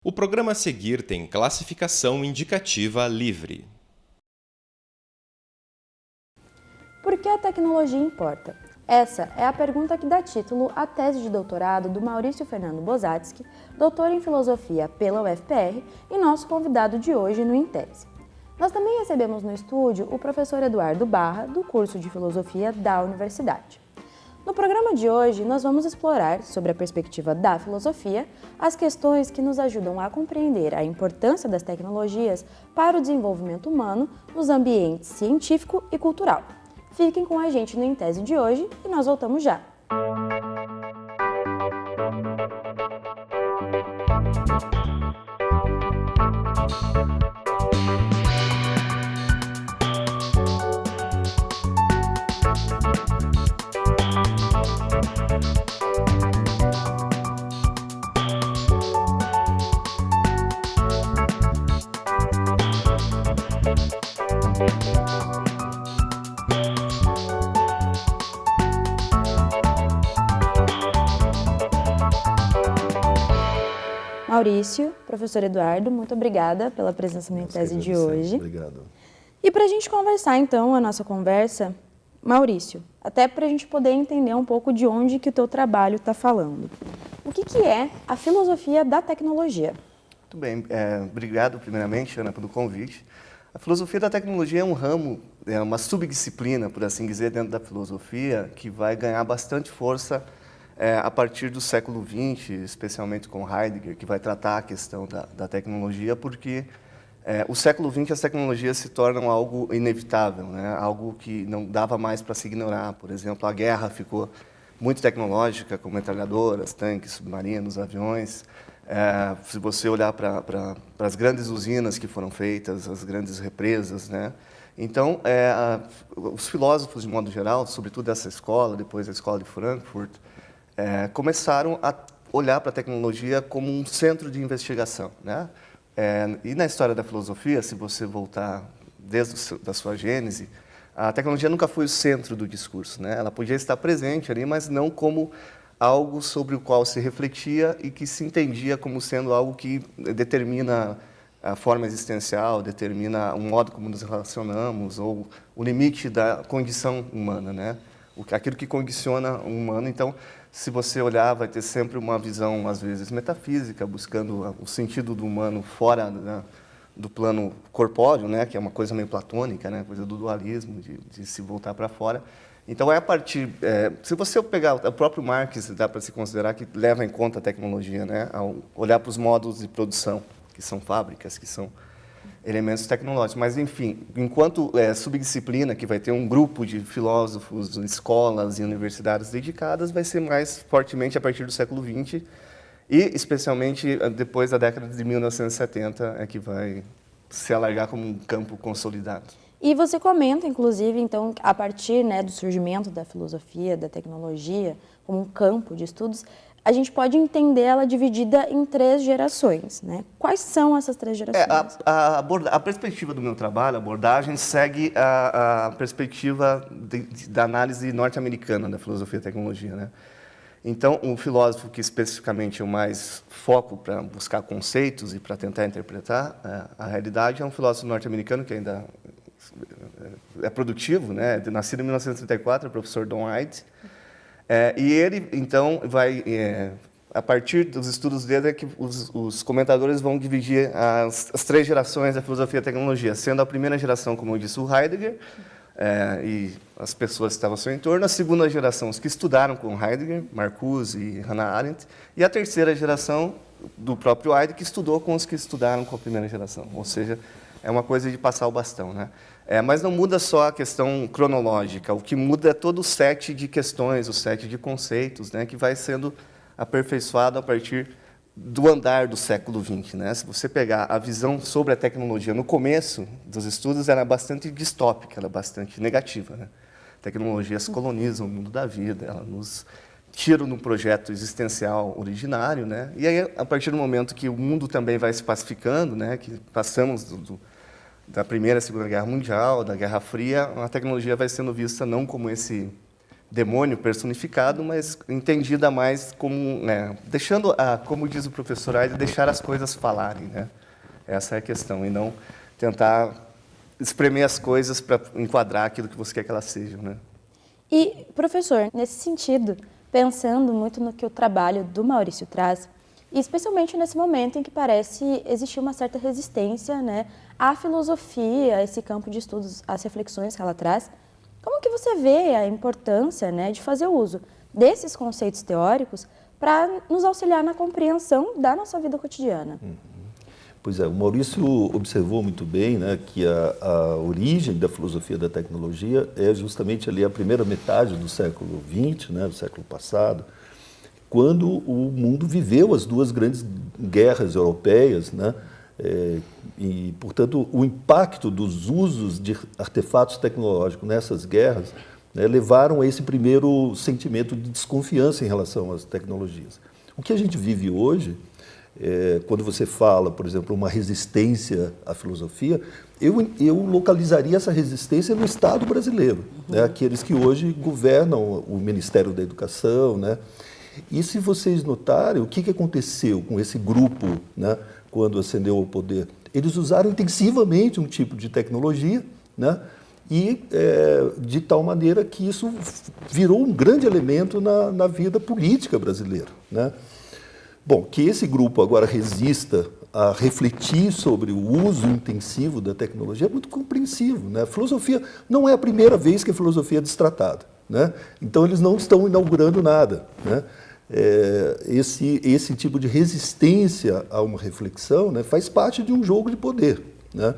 O programa a seguir tem classificação indicativa livre. Por que a tecnologia importa? Essa é a pergunta que dá título à tese de doutorado do Maurício Fernando Bozatsky, doutor em filosofia pela UFPR e nosso convidado de hoje no Intese. Nós também recebemos no estúdio o professor Eduardo Barra, do curso de filosofia da universidade. No programa de hoje, nós vamos explorar, sobre a perspectiva da filosofia, as questões que nos ajudam a compreender a importância das tecnologias para o desenvolvimento humano nos ambientes científico e cultural. Fiquem com a gente no Intese de hoje e nós voltamos já! Maurício, professor Eduardo, muito obrigada pela presença no Intese de hoje. Obrigado. E para a gente conversar, então, a nossa conversa, Maurício, até para a gente poder entender um pouco de onde que o teu trabalho está falando. O que é a filosofia da tecnologia? Muito bem. Obrigado, primeiramente, Ana, pelo convite. A filosofia da tecnologia é um ramo, é uma subdisciplina, por assim dizer, dentro da filosofia, que vai ganhar bastante força a partir do século XX, especialmente com Heidegger, que vai tratar a questão da tecnologia, porque o século XX as tecnologias se tornam algo inevitável, né? Algo que não dava mais para se ignorar. Por exemplo, a guerra ficou muito tecnológica, com metralhadoras, tanques, submarinos, aviões. Se você olhar para as grandes usinas que foram feitas, as grandes represas, né? Então, os filósofos, de modo geral, sobretudo essa escola, depois a escola de Frankfurt, começaram a olhar para a tecnologia como um centro de investigação, né? E na história da filosofia, se você voltar desde a sua gênese, a tecnologia nunca foi o centro do discurso, né? Ela podia estar presente ali, mas não como algo sobre o qual se refletia e que se entendia como sendo algo que determina a forma existencial, determina o modo como nos relacionamos ou o limite da condição humana, né? Aquilo que condiciona o humano. Então, se você olhar, vai ter sempre uma visão, às vezes, metafísica, buscando o sentido do humano fora do plano corpóreo, né, que é uma coisa meio platônica, né, coisa do dualismo, de se voltar para fora. Então, é a partir... se você pegar o próprio Marx, dá para se considerar que leva em conta a tecnologia, né, ao olhar para os modos de produção, que são fábricas, que são elementos tecnológicos. Mas, enfim, enquanto subdisciplina, que vai ter um grupo de filósofos, escolas e universidades dedicadas, vai ser mais fortemente a partir do século XX e, especialmente, depois da década de 1970, é que vai se alargar como um campo consolidado. E você comenta, inclusive, então, a partir, né, do surgimento da filosofia, da tecnologia, como um campo de estudos, a gente pode entender ela dividida em 3 gerações, né? Quais são essas 3 gerações? A perspectiva do meu trabalho, a abordagem, segue a perspectiva da análise norte-americana da filosofia e tecnologia, né? Então, um filósofo que especificamente é mais foco para buscar conceitos e para tentar interpretar a realidade é um filósofo norte-americano que ainda é produtivo, né? Nascido em 1934, é o professor Don Hyde. E ele, então, vai, a partir dos estudos dele, é que os comentadores vão dividir as 3 gerações da filosofia e tecnologia, sendo a primeira geração, como eu disse, o Heidegger, e as pessoas que estavam ao seu entorno, a segunda geração, os que estudaram com Heidegger, Marcuse e Hannah Arendt, e a terceira geração do próprio Heidegger, que estudou com os que estudaram com a primeira geração, ou seja, é uma coisa de passar o bastão, né? Mas não muda só a questão cronológica, o que muda é todo o set de questões, o set de conceitos, né, que vai sendo aperfeiçoado a partir do andar do século XX, né? Se você pegar a visão sobre a tecnologia no começo dos estudos, era bastante distópica, era bastante negativa, né? Tecnologias colonizam o mundo da vida, elas nos tiram de um projeto existencial originário, né? E aí, a partir do momento que o mundo também vai se pacificando, né, que passamos da Primeira e Segunda Guerra Mundial, da Guerra Fria, a tecnologia vai sendo vista não como esse demônio personificado, mas entendida mais como, né, deixando, como diz o professor Aide, deixar as coisas falarem, né? Essa é a questão, e não tentar espremer as coisas para enquadrar aquilo que você quer que elas sejam, né? E, professor, nesse sentido, pensando muito no que o trabalho do Maurício traz, e especialmente nesse momento em que parece existir uma certa resistência, né, à filosofia, a esse campo de estudos, às reflexões que ela traz, como que você vê a importância, né, de fazer uso desses conceitos teóricos para nos auxiliar na compreensão da nossa vida cotidiana? Pois é, o Maurício observou muito bem, né, que a origem da filosofia da tecnologia é justamente ali a primeira metade do século XX, né, do século passado, quando o mundo viveu as duas grandes guerras europeias, né, e, portanto, o impacto dos usos de artefatos tecnológicos nessas guerras, né, levaram a esse primeiro sentimento de desconfiança em relação às tecnologias. O que a gente vive hoje, quando você fala, por exemplo, uma resistência à filosofia, eu localizaria essa resistência no Estado brasileiro, né, aqueles que hoje governam o Ministério da Educação, né. E se vocês notarem, o que aconteceu com esse grupo, né, quando ascendeu ao poder? Eles usaram intensivamente um tipo de tecnologia, né, e de tal maneira que isso virou um grande elemento na vida política brasileira, né. Bom, que esse grupo agora resista a refletir sobre o uso intensivo da tecnologia é muito compreensível, né? A filosofia não é a primeira vez que a filosofia é destratada, né? Então eles não estão inaugurando nada, né? Esse tipo de resistência a uma reflexão, né, faz parte de um jogo de poder, né?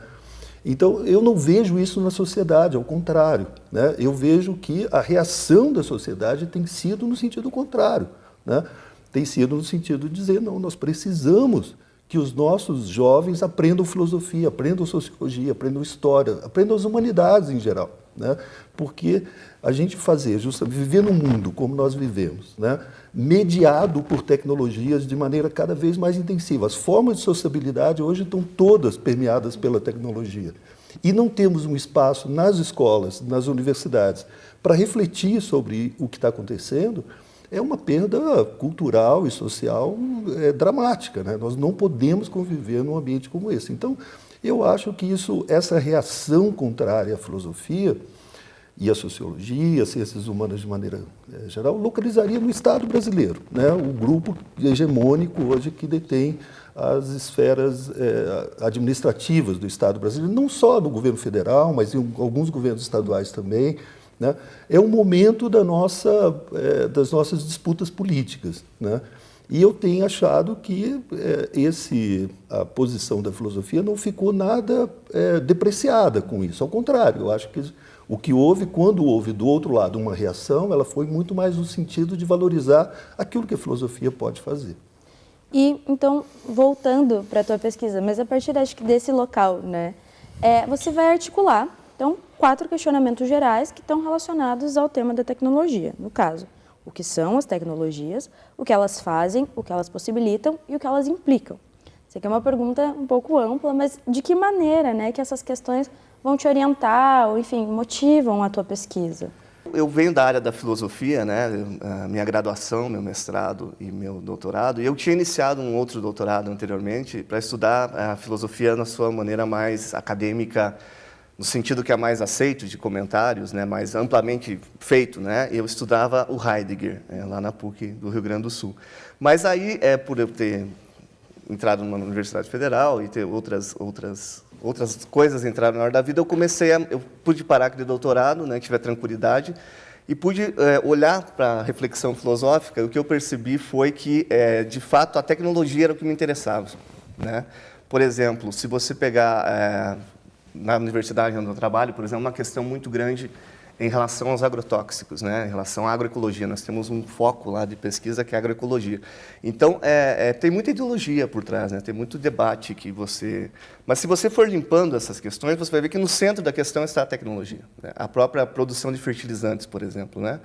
Então eu não vejo isso na sociedade, ao contrário, né? Eu vejo que a reação da sociedade tem sido no sentido contrário, né? Tem sido no sentido de dizer, não, nós precisamos que os nossos jovens aprendam filosofia, aprendam sociologia, aprendam história, aprendam as humanidades em geral, né? Porque a gente viver num mundo como nós vivemos, né, mediado por tecnologias de maneira cada vez mais intensiva. As formas de sociabilidade hoje estão todas permeadas pela tecnologia. E não temos um espaço nas escolas, nas universidades, para refletir sobre o que está acontecendo. É uma perda cultural e social dramática, né? Nós não podemos conviver num ambiente como esse. Então, eu acho que essa reação contrária à filosofia e à sociologia, às ciências humanas de maneira geral, localizaria no Estado brasileiro, né? O grupo hegemônico hoje que detém as esferas administrativas do Estado brasileiro, não só do governo federal, mas em alguns governos estaduais também, né? É um momento das nossas disputas políticas, né? E eu tenho achado que a posição da filosofia não ficou nada depreciada com isso. Ao contrário, eu acho que o que houve, quando houve do outro lado uma reação, ela foi muito mais no sentido de valorizar aquilo que a filosofia pode fazer. E, então, voltando para a tua pesquisa, mas a partir, acho que desse local, né, você vai articular, então, 4 questionamentos gerais que estão relacionados ao tema da tecnologia. No caso, o que são as tecnologias, o que elas fazem, o que elas possibilitam e o que elas implicam. Isso aqui é uma pergunta um pouco ampla, mas de que maneira, né, que essas questões vão te orientar ou, enfim, motivam a tua pesquisa? Eu venho da área da filosofia, né, minha graduação, meu mestrado e meu doutorado, e eu tinha iniciado um outro doutorado anteriormente para estudar a filosofia na sua maneira mais acadêmica, no sentido que é mais aceito de comentários, né, mais amplamente feito, né. Eu estudava o Heidegger, lá na PUC do Rio Grande do Sul. Mas aí, por eu ter entrado numa universidade federal e ter outras coisas entraram na hora da vida, eu pude parar aquele doutorado, né, tive a tranquilidade e pude olhar para a reflexão filosófica. E o que eu percebi foi que, de fato, a tecnologia era o que me interessava, né? Por exemplo, se você pegar na universidade onde eu trabalho, por exemplo, uma questão muito grande em relação aos agrotóxicos, né? Em relação à agroecologia. Nós temos um foco lá de pesquisa que é a agroecologia. Então, tem muita ideologia por trás, né? Tem muito debate que você... Mas se você for limpando essas questões, você vai ver que no centro da questão está a tecnologia, né? A própria produção de fertilizantes, por exemplo, né?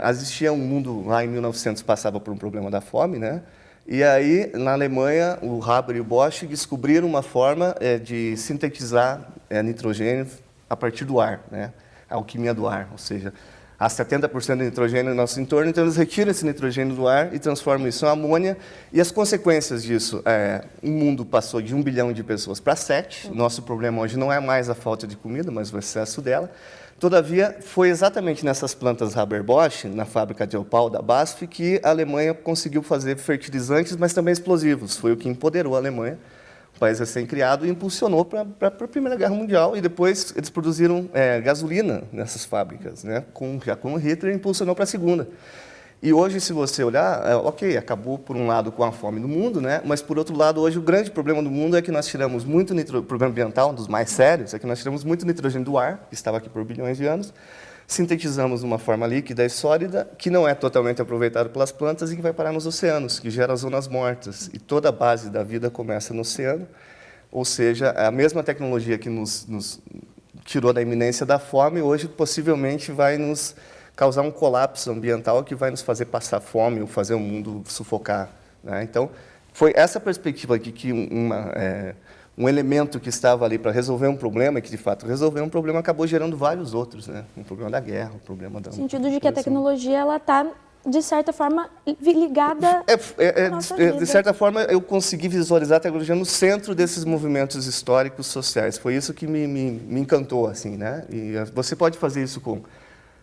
Existia um mundo, lá em 1900, passava por um problema da fome, né? E aí, na Alemanha, o Haber e o Bosch descobriram uma forma de sintetizar nitrogênio a partir do ar, né? A alquimia do ar, ou seja, há 70% de nitrogênio no nosso entorno, então eles retiram esse nitrogênio do ar e transformam isso em amônia. E as consequências disso, o mundo passou de 1 bilhão de pessoas para 7. Nosso problema hoje não é mais a falta de comida, mas o excesso dela. Todavia, foi exatamente nessas plantas Haber-Bosch, na fábrica de Opal da BASF, que a Alemanha conseguiu fazer fertilizantes, mas também explosivos. Foi o que empoderou a Alemanha, um país recém-criado, e impulsionou para a Primeira Guerra Mundial. E depois eles produziram gasolina nessas fábricas, né? Já com o Hitler, impulsionou para a Segunda. E hoje, se você olhar, acabou por um lado com a fome do mundo, né? Mas por outro lado, hoje o grande problema do mundo é que nós tiramos muito problema ambiental, um dos mais sérios, é que nós tiramos muito nitrogênio do ar, que estava aqui por bilhões de anos, sintetizamos de uma forma líquida e sólida, que não é totalmente aproveitado pelas plantas e que vai parar nos oceanos, que gera zonas mortas. E toda a base da vida começa no oceano, ou seja, a mesma tecnologia que nos tirou da iminência da fome, hoje possivelmente vai nos causar um colapso ambiental que vai nos fazer passar fome ou fazer o mundo sufocar, né? Então, foi essa perspectiva aqui que um elemento que estava ali para resolver um problema, e que de fato resolveu um problema, acabou gerando vários outros, né? Um problema da guerra, um problema da... No sentido de que a tecnologia ela está, de certa forma, ligada à nossa vida. De certa forma, eu consegui visualizar a tecnologia no centro desses movimentos históricos sociais. Foi isso que me encantou, assim, né? E você pode fazer isso com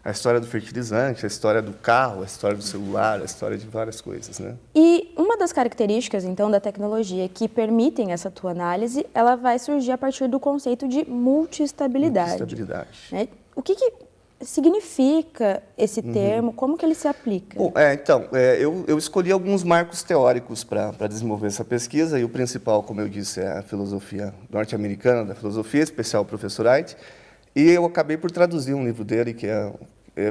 a história do fertilizante, a história do carro, a história do celular, a história de várias coisas, né? E uma das características, então, da tecnologia que permitem essa tua análise, ela vai surgir a partir do conceito de multiestabilidade. Multiestabilidade. Né? O que significa esse termo? Como que ele se aplica? Bom, eu escolhi alguns marcos teóricos para desenvolver essa pesquisa, e o principal, como eu disse, é a filosofia norte-americana, da filosofia, especial o professor Aidt, e eu acabei por traduzir um livro dele, que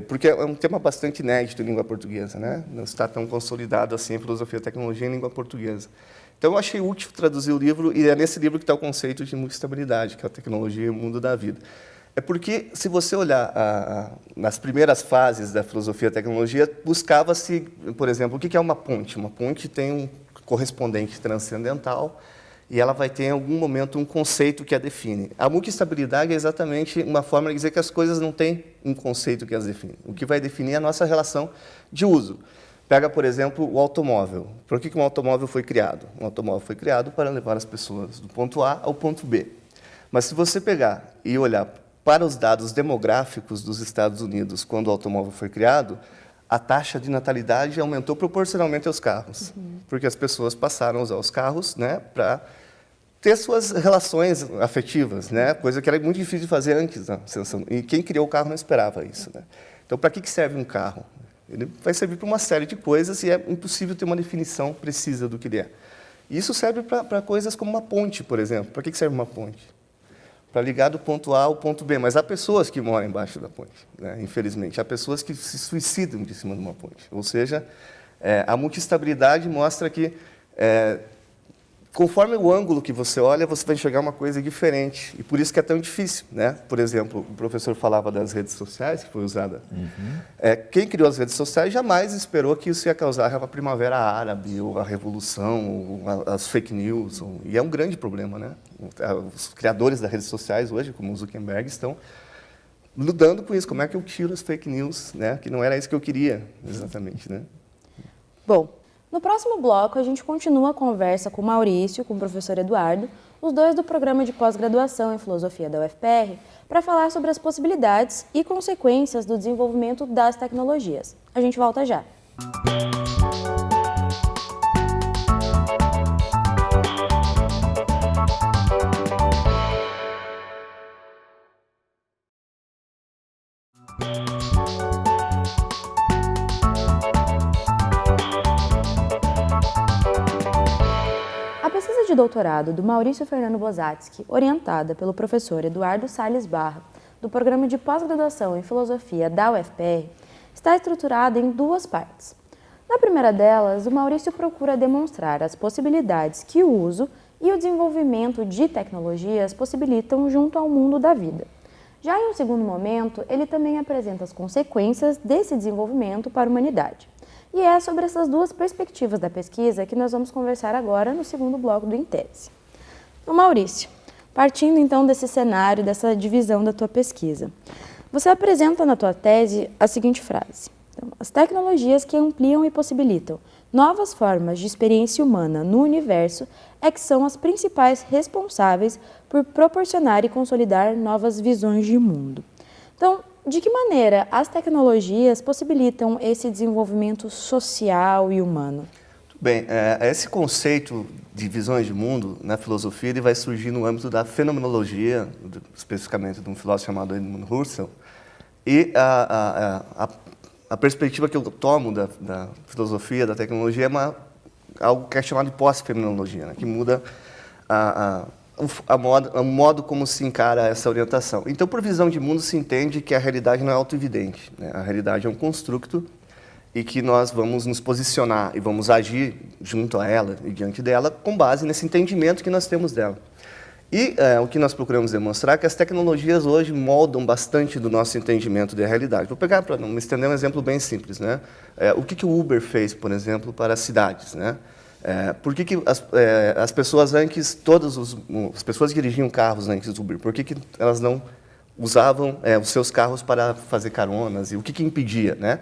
porque é um tema bastante inédito em língua portuguesa, né? Não está tão consolidado assim a filosofia e a tecnologia em língua portuguesa. Então, eu achei útil traduzir o livro, e é nesse livro que está o conceito de multiestabilidade, que é a tecnologia e o mundo da vida. É porque, se você olhar nas primeiras fases da filosofia e tecnologia, buscava-se, por exemplo, o que é uma ponte? Uma ponte tem um correspondente transcendental, e ela vai ter, em algum momento, um conceito que a define. A multiestabilidade é exatamente uma forma de dizer que as coisas não têm um conceito que as define. O que vai definir é a nossa relação de uso. Pega, por exemplo, o automóvel. Por que um automóvel foi criado? Um automóvel foi criado para levar as pessoas do ponto A ao ponto B. Mas se você pegar e olhar para os dados demográficos dos Estados Unidos, quando o automóvel foi criado, a taxa de natalidade aumentou proporcionalmente aos carros, porque as pessoas passaram a usar os carros, né, para ter suas relações afetivas, né, coisa que era muito difícil de fazer antes. Né, e quem criou o carro não esperava isso. Né. Então, para que serve um carro? Ele vai servir para uma série de coisas e é impossível ter uma definição precisa do que ele é. E isso serve para coisas como uma ponte, por exemplo. Para que serve uma ponte? Para ligar do ponto A ao ponto B. Mas há pessoas que moram embaixo da ponte, né? Infelizmente. Há pessoas que se suicidam de cima de uma ponte. Ou seja, a multiestabilidade mostra que, conforme o ângulo que você olha, você vai enxergar uma coisa diferente. E por isso que é tão difícil. Né? Por exemplo, o professor falava das redes sociais, que foi usada. Quem criou as redes sociais jamais esperou que isso ia causar a primavera árabe, ou a revolução, ou as fake news. E é um grande problema, né? Os criadores das redes sociais hoje, como o Zuckerberg, estão lidando com isso. Como é que eu tiro as fake news, né? Que não era isso que eu queria, exatamente, né? Bom, no próximo bloco a gente continua a conversa com o Maurício, com o professor Eduardo, os dois do programa de pós-graduação em filosofia da UFPR, para falar sobre as possibilidades e consequências do desenvolvimento das tecnologias. A gente volta já. A pesquisa de doutorado do Maurício Fernando Bozatsky, orientada pelo professor Eduardo Salles Barra, do programa de pós-graduação em filosofia da UFPR, está estruturada em duas partes. Na primeira delas, o Maurício procura demonstrar as possibilidades que o uso e o desenvolvimento de tecnologias possibilitam junto ao mundo da vida. Já em um segundo momento, ele também apresenta as consequências desse desenvolvimento para a humanidade. E é sobre essas duas perspectivas da pesquisa que nós vamos conversar agora no segundo bloco do Em Tese. Então, Maurício, partindo então desse cenário, dessa divisão da tua pesquisa, Você apresenta na tua tese a seguinte frase: então, as tecnologias que ampliam e possibilitam novas formas de experiência humana no universo é que são as principais responsáveis por proporcionar e consolidar novas visões de mundo. Então, de que maneira as tecnologias possibilitam esse desenvolvimento social e humano? Bem, esse conceito de visões de mundo na filosofia ele vai surgir no âmbito da fenomenologia, especificamente de um filósofo chamado Edmund Husserl, e a perspectiva que eu tomo da filosofia, da tecnologia, é algo que é chamado de pós-fenomenologia, né, que muda o modo como se encara essa orientação. Então, por visão de mundo, se entende que a realidade não é autoevidente, né? A realidade é um construto e que nós vamos nos posicionar e vamos agir junto a ela e diante dela com base nesse entendimento que nós temos dela. E o que nós procuramos demonstrar é que as tecnologias hoje moldam bastante do nosso entendimento da realidade. Vou pegar, para me estender, um exemplo bem simples, né? O que o Uber fez, por exemplo, para as cidades, né? Por que as pessoas antes, as pessoas que dirigiam carros antes do Uber, por que elas não usavam os seus carros para fazer caronas? E o que impedia, né?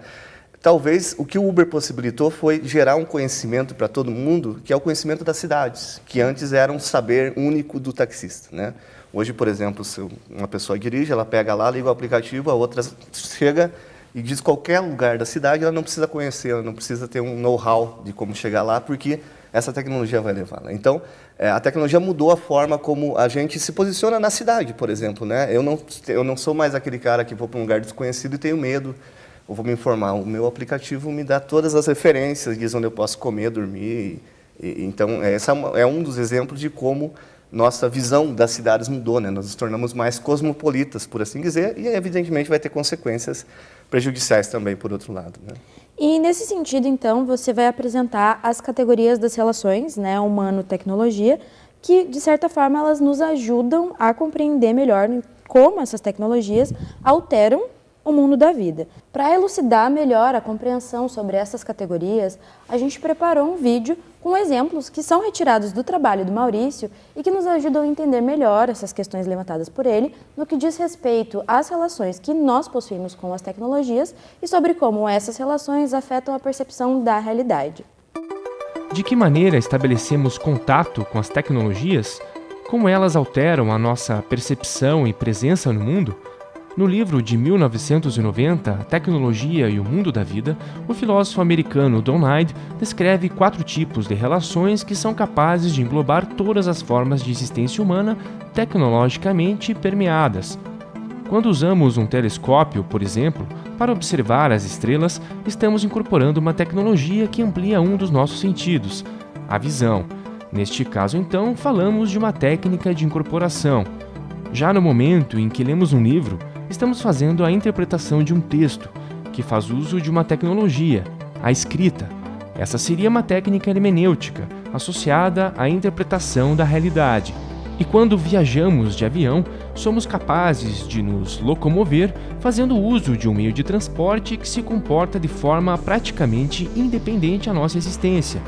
Talvez o que o Uber possibilitou foi gerar um conhecimento para todo mundo, que é o conhecimento das cidades, que antes era um saber único do taxista, né? Hoje, por exemplo, se uma pessoa dirige, ela pega lá, liga o aplicativo, a outra chega e diz qualquer lugar da cidade, ela não precisa conhecer, ela não precisa ter um know-how de como chegar lá, porque essa tecnologia vai levá-la. Então, a tecnologia mudou a forma como a gente se posiciona na cidade, por exemplo, né? Eu não sou mais aquele cara que vou para um lugar desconhecido e tenho medo, ou vou me informar. O meu aplicativo me dá todas as referências, diz onde eu posso comer, dormir. Então, esse é um dos exemplos de como nossa visão das cidades mudou, né? Nós nos tornamos mais cosmopolitas, por assim dizer, e evidentemente vai ter consequências prejudiciais também, por outro lado, né? E nesse sentido, então, você vai apresentar as categorias das relações, né, humano-tecnologia, que, de certa forma, elas nos ajudam a compreender melhor como essas tecnologias alteram o mundo da vida. Para elucidar melhor a compreensão sobre essas categorias, a gente preparou um vídeo com exemplos que são retirados do trabalho do Maurício e que nos ajudam a entender melhor essas questões levantadas por ele no que diz respeito às relações que nós possuímos com as tecnologias e sobre como essas relações afetam a percepção da realidade. De que maneira estabelecemos contato com as tecnologias? Como elas alteram a nossa percepção e presença no mundo? No livro de 1990, Tecnologia e o Mundo da Vida, o filósofo americano Don Hyde descreve 4 tipos de relações que são capazes de englobar todas as formas de existência humana tecnologicamente permeadas. Quando usamos um telescópio, por exemplo, para observar as estrelas, estamos incorporando uma tecnologia que amplia um dos nossos sentidos, a visão. Neste caso, então, falamos de uma técnica de incorporação. Já no momento em que lemos um livro, estamos fazendo a interpretação de um texto, que faz uso de uma tecnologia, a escrita. Essa seria uma técnica hermenêutica, associada à interpretação da realidade. E quando viajamos de avião, somos capazes de nos locomover fazendo uso de um meio de transporte que se comporta de forma praticamente independente à nossa existência.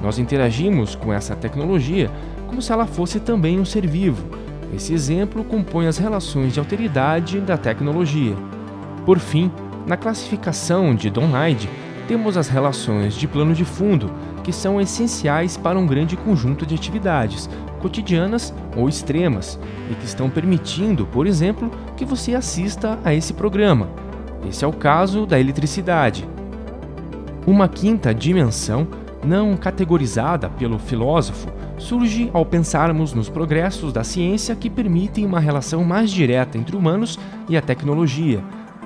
Nós interagimos com essa tecnologia como se ela fosse também um ser vivo. Esse exemplo compõe as relações de alteridade da tecnologia. Por fim, na classificação de Don Hyde, temos as relações de plano de fundo, que são essenciais para um grande conjunto de atividades, cotidianas ou extremas, e que estão permitindo, por exemplo, que você assista a esse programa. Esse é o caso da eletricidade. Uma quinta dimensão, não categorizada pelo filósofo, surge ao pensarmos nos progressos da ciência que permitem uma relação mais direta entre humanos e a tecnologia.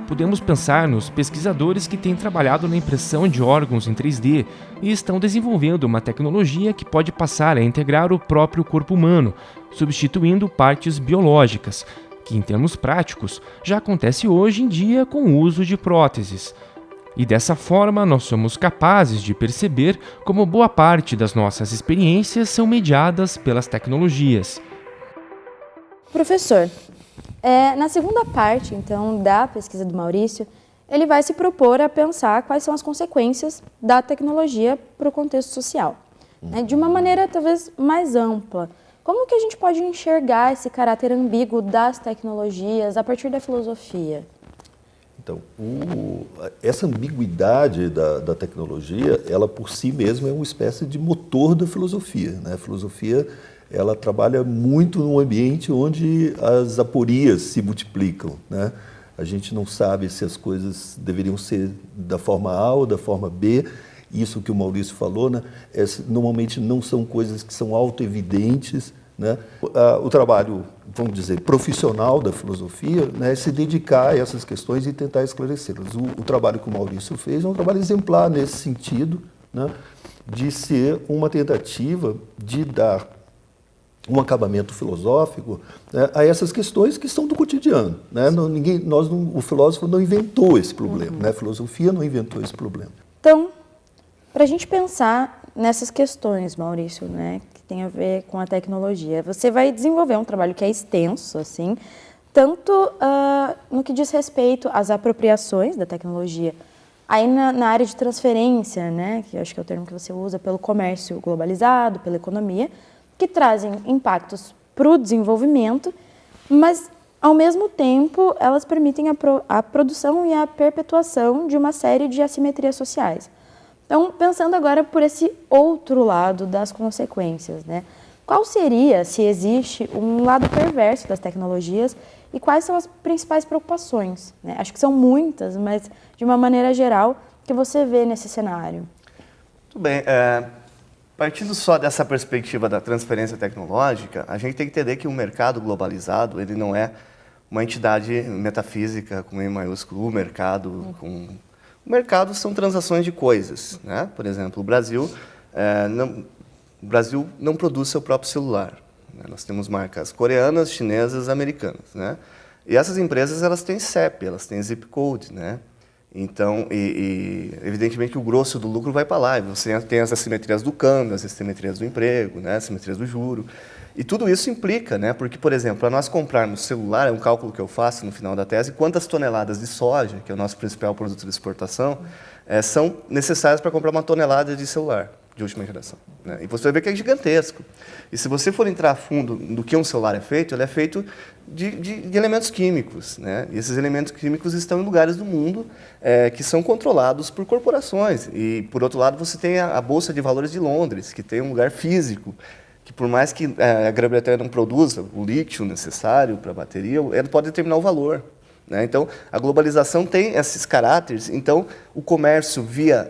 Podemos pensar nos pesquisadores que têm trabalhado na impressão de órgãos em 3D e estão desenvolvendo uma tecnologia que pode passar a integrar o próprio corpo humano, substituindo partes biológicas, que em termos práticos já acontece hoje em dia com o uso de próteses. E dessa forma, nós somos capazes de perceber como boa parte das nossas experiências são mediadas pelas tecnologias. Professor, na segunda parte, então, da pesquisa do Maurício, ele vai se propor a pensar quais são as consequências da tecnologia para o contexto social, né, de uma maneira talvez mais ampla. Como que a gente pode enxergar esse caráter ambíguo das tecnologias a partir da filosofia? Então, essa ambiguidade da tecnologia, ela por si mesma é uma espécie de motor da filosofia, né? A filosofia, ela trabalha muito num ambiente onde as aporias se multiplicam, né? A gente não sabe se as coisas deveriam ser da forma A ou da forma B. Isso que o Maurício falou, né? Normalmente não são coisas que são autoevidentes, né? O trabalho, vamos dizer, profissional da filosofia, né, é se dedicar a essas questões e tentar esclarecê-las. O trabalho que o Maurício fez é um trabalho exemplar nesse sentido, né, de ser uma tentativa de dar um acabamento filosófico, né, a essas questões que são do cotidiano, né? O filósofo não inventou esse problema, né? A filosofia não inventou esse problema. Então, para a gente pensar nessas questões, Maurício, né, que tem a ver com a tecnologia, você vai desenvolver um trabalho que é extenso, assim, tanto no que diz respeito às apropriações da tecnologia, aí na área de transferência, né, que eu acho que é o termo que você usa, pelo comércio globalizado, pela economia, que trazem impactos para o desenvolvimento, mas, ao mesmo tempo, elas permitem a produção e a perpetuação de uma série de assimetrias sociais. Então, pensando agora por esse outro lado das consequências, né? Qual seria, se existe, um lado perverso das tecnologias e quais são as principais preocupações, né? Acho que são muitas, mas de uma maneira geral, que você vê nesse cenário. Muito bem. Partindo só dessa perspectiva da transferência tecnológica, a gente tem que entender que o mercado globalizado, ele não é uma entidade metafísica com E maiúsculo, o mercado são transações de coisas, né? Por exemplo, o Brasil não produz seu próprio celular, né? Nós temos marcas coreanas, chinesas, americanas, né? E essas empresas, elas têm CEP, elas têm zip code, né? Então, evidentemente que o grosso do lucro vai para lá. E você tem as assimetrias do câmbio, as assimetrias do emprego, né? As assimetrias do juro. E tudo isso implica, né? Porque, por exemplo, para nós comprarmos celular, é um cálculo que eu faço no final da tese, quantas toneladas de soja, que é o nosso principal produto de exportação, são necessárias para comprar uma tonelada de celular de última geração, né? E você vai ver que é gigantesco. E se você for entrar a fundo do que um celular é feito, ele é feito de elementos químicos, né? E esses elementos químicos estão em lugares do mundo que são controlados por corporações. E, por outro lado, você tem a Bolsa de Valores de Londres, que tem um lugar físico, que por mais que a Grã-Bretanha não produza o lítio necessário para a bateria, ela pode determinar o valor, né? Então, a globalização tem esses caráteres. Então, o comércio via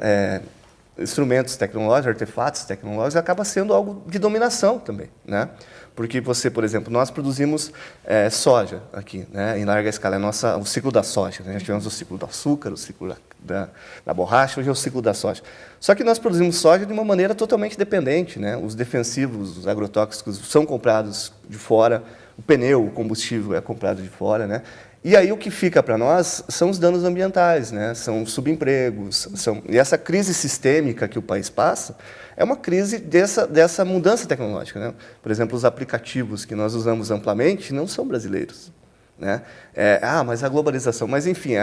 instrumentos tecnológicos, artefatos tecnológicos, acaba sendo algo de dominação também, né? Porque você, por exemplo, nós produzimos soja aqui, né, em larga escala, o ciclo da soja, né? Nós tivemos o ciclo do açúcar, o ciclo da borracha, hoje é o ciclo da soja. Só que nós produzimos soja de uma maneira totalmente dependente, né? Os defensivos, os agrotóxicos são comprados de fora, o pneu, o combustível é comprado de fora, né? E aí o que fica para nós são os danos ambientais, né? São subempregos, e essa crise sistêmica que o país passa é uma crise dessa mudança tecnológica, né? Por exemplo, os aplicativos que nós usamos amplamente não são brasileiros, né? Mas a globalização, mas enfim,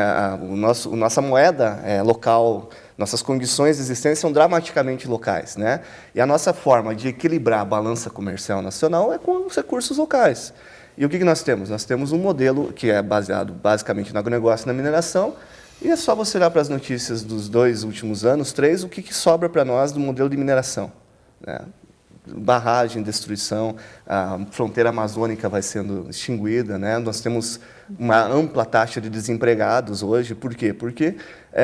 nossa moeda local, nossas condições de existência são dramaticamente locais, né? E a nossa forma de equilibrar a balança comercial nacional é com os recursos locais. E o que nós temos? Nós temos um modelo que é baseado basicamente no agronegócio e na mineração, e é só você olhar para as notícias dos 2 últimos anos, 3, o que sobra para nós do modelo de mineração, né? Barragem, destruição, a fronteira amazônica vai sendo extinguida, né? Nós temos uma ampla taxa de desempregados hoje. Por quê? Porque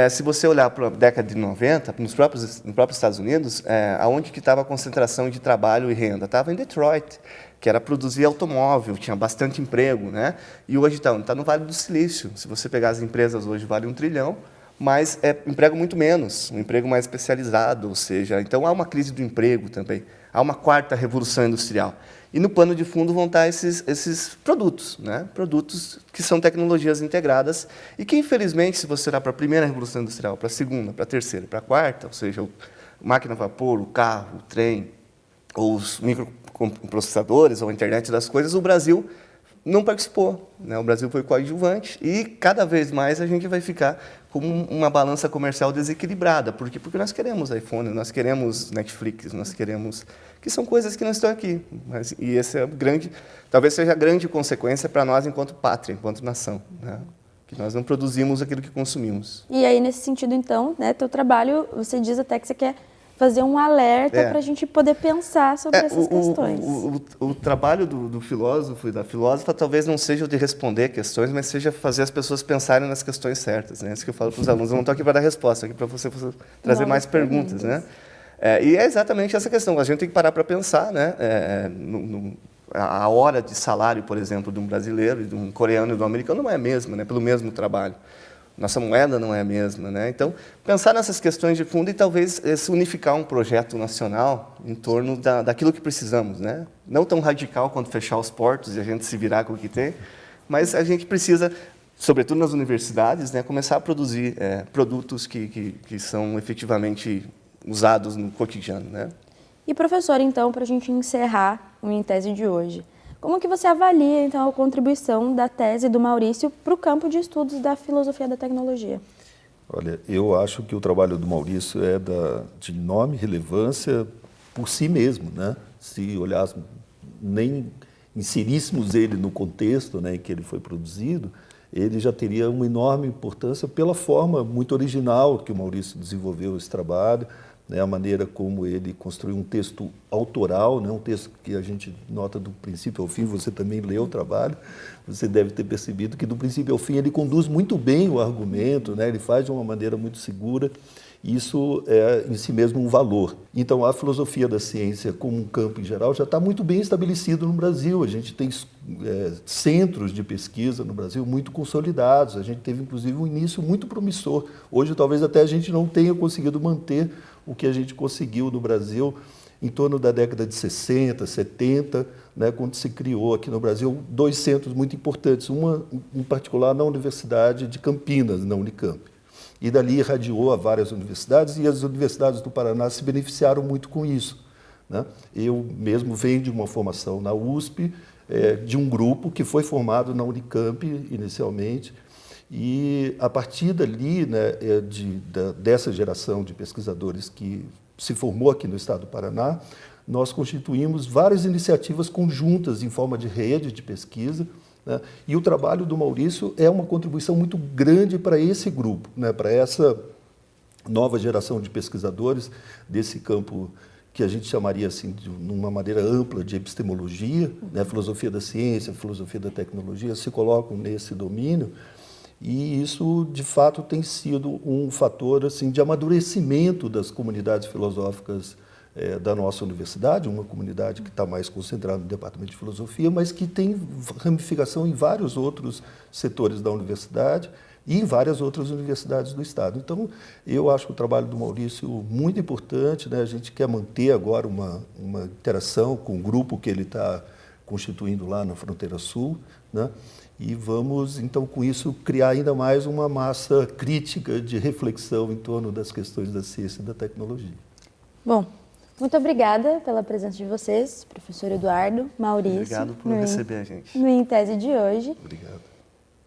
se você olhar para a década de 90, nos próprios Estados Unidos, aonde que estava a concentração de trabalho e renda? Estava em Detroit, que era produzir automóvel, tinha bastante emprego, né? E hoje está no Vale do Silício. Se você pegar as empresas hoje, vale 1 trilhão, mas emprego muito menos, um emprego mais especializado, ou seja, então há uma crise do emprego também, há uma 4ª revolução industrial. E no pano de fundo vão estar esses produtos, né? Produtos que são tecnologias integradas e que, infelizmente, se você olhar para a 1ª revolução industrial, para a 2ª, para a 3ª, para a 4ª, ou seja, a máquina a vapor, o carro, o trem, ou os microprocessadores, ou a internet das coisas, o Brasil não participou, né? O Brasil foi coadjuvante e cada vez mais a gente vai ficar com uma balança comercial desequilibrada. Por quê? Porque nós queremos iPhone, nós queremos Netflix, nós queremos... que são coisas que não estão aqui. E esse é talvez seja a grande consequência para nós enquanto pátria, enquanto nação, né? Nós não produzimos aquilo que consumimos. E aí, nesse sentido, então, né, teu trabalho, você diz até que você quer fazer um alerta para a gente poder pensar sobre essas questões. O trabalho do filósofo e da filósofa talvez não seja o de responder questões, mas seja fazer as pessoas pensarem nas questões certas. Né? Isso que eu falo para os alunos. Eu não estou aqui para dar resposta, estou aqui para você trazer mais perguntas. Né? E é exatamente essa questão. A gente tem que parar para pensar, né? A hora de salário, por exemplo, de um brasileiro, de um coreano e de um americano não é a mesma, né? Pelo mesmo trabalho. Nossa moeda não é a mesma, né? Então, pensar nessas questões de fundo e talvez se unificar um projeto nacional em torno daquilo que precisamos, né? Não tão radical quanto fechar os portos e a gente se virar com o que tem, mas a gente precisa, sobretudo nas universidades, né, começar a produzir produtos que são efetivamente usados no cotidiano, né? E, professor, então, para a gente encerrar o Em Tese de hoje, como que você avalia, então, a contribuição da tese do Maurício para o campo de estudos da filosofia da tecnologia? Olha, eu acho que o trabalho do Maurício é de enorme relevância por si mesmo, né? Se olhássemos, nem inseríssemos ele no contexto, né, em que ele foi produzido, ele já teria uma enorme importância pela forma muito original que o Maurício desenvolveu esse trabalho, né, a maneira como ele construiu um texto autoral, né, um texto que a gente nota do princípio ao fim. Você também leu o trabalho, você deve ter percebido que do princípio ao fim ele conduz muito bem o argumento, né, ele faz de uma maneira muito segura. Isso é em si mesmo um valor. Então, a filosofia da ciência como um campo em geral já está muito bem estabelecido no Brasil. A gente tem centros de pesquisa no Brasil muito consolidados. A gente teve, inclusive, um início muito promissor. Hoje, talvez até a gente não tenha conseguido manter o que a gente conseguiu no Brasil em torno da década de 60, 70, né, quando se criou aqui no Brasil 2 centros muito importantes, uma em particular na Universidade de Campinas, na Unicamp. E dali irradiou a várias universidades, e as universidades do Paraná se beneficiaram muito com isso, né? Eu mesmo venho de uma formação na USP, de um grupo que foi formado na Unicamp inicialmente, e a partir dali, né, dessa geração de pesquisadores que se formou aqui no estado do Paraná, nós constituímos várias iniciativas conjuntas em forma de rede de pesquisa, né? E o trabalho do Maurício é uma contribuição muito grande para esse grupo, né? Para essa nova geração de pesquisadores desse campo que a gente chamaria, assim, de uma maneira ampla, de epistemologia, né? Filosofia da ciência, filosofia da tecnologia se colocam nesse domínio, e isso, de fato, tem sido um fator, assim, de amadurecimento das comunidades filosóficas da nossa universidade, uma comunidade que está mais concentrada no departamento de filosofia, mas que tem ramificação em vários outros setores da universidade e em várias outras universidades do estado. Então, eu acho o trabalho do Maurício muito importante, né? A gente quer manter agora uma interação com o grupo que ele está constituindo lá na Fronteira Sul, né? E vamos, então, com isso, criar ainda mais uma massa crítica de reflexão em torno das questões da ciência e da tecnologia. Bom, muito obrigada pela presença de vocês, professor Eduardo, Maurício. Obrigado por receber a gente. No Em Tese de hoje. Obrigado.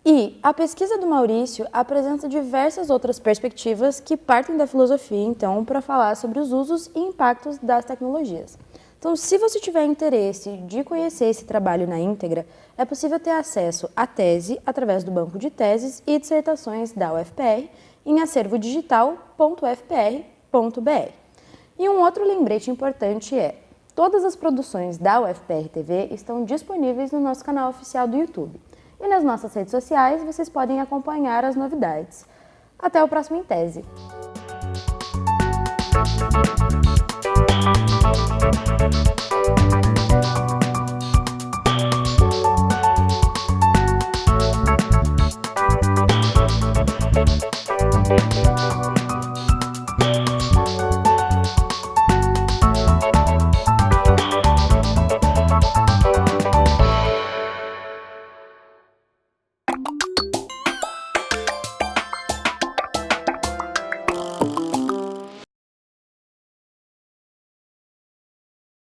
E a pesquisa do Maurício apresenta diversas outras perspectivas que partem da filosofia, então, para falar sobre os usos e impactos das tecnologias. Então, se você tiver interesse de conhecer esse trabalho na íntegra, é possível ter acesso à tese através do Banco de Teses e Dissertações da UFPR em acervodigital.ufpr.br. E um outro lembrete importante é: todas as produções da UFPR TV estão disponíveis no nosso canal oficial do YouTube. E nas nossas redes sociais vocês podem acompanhar as novidades. Até o próximo Em Tese!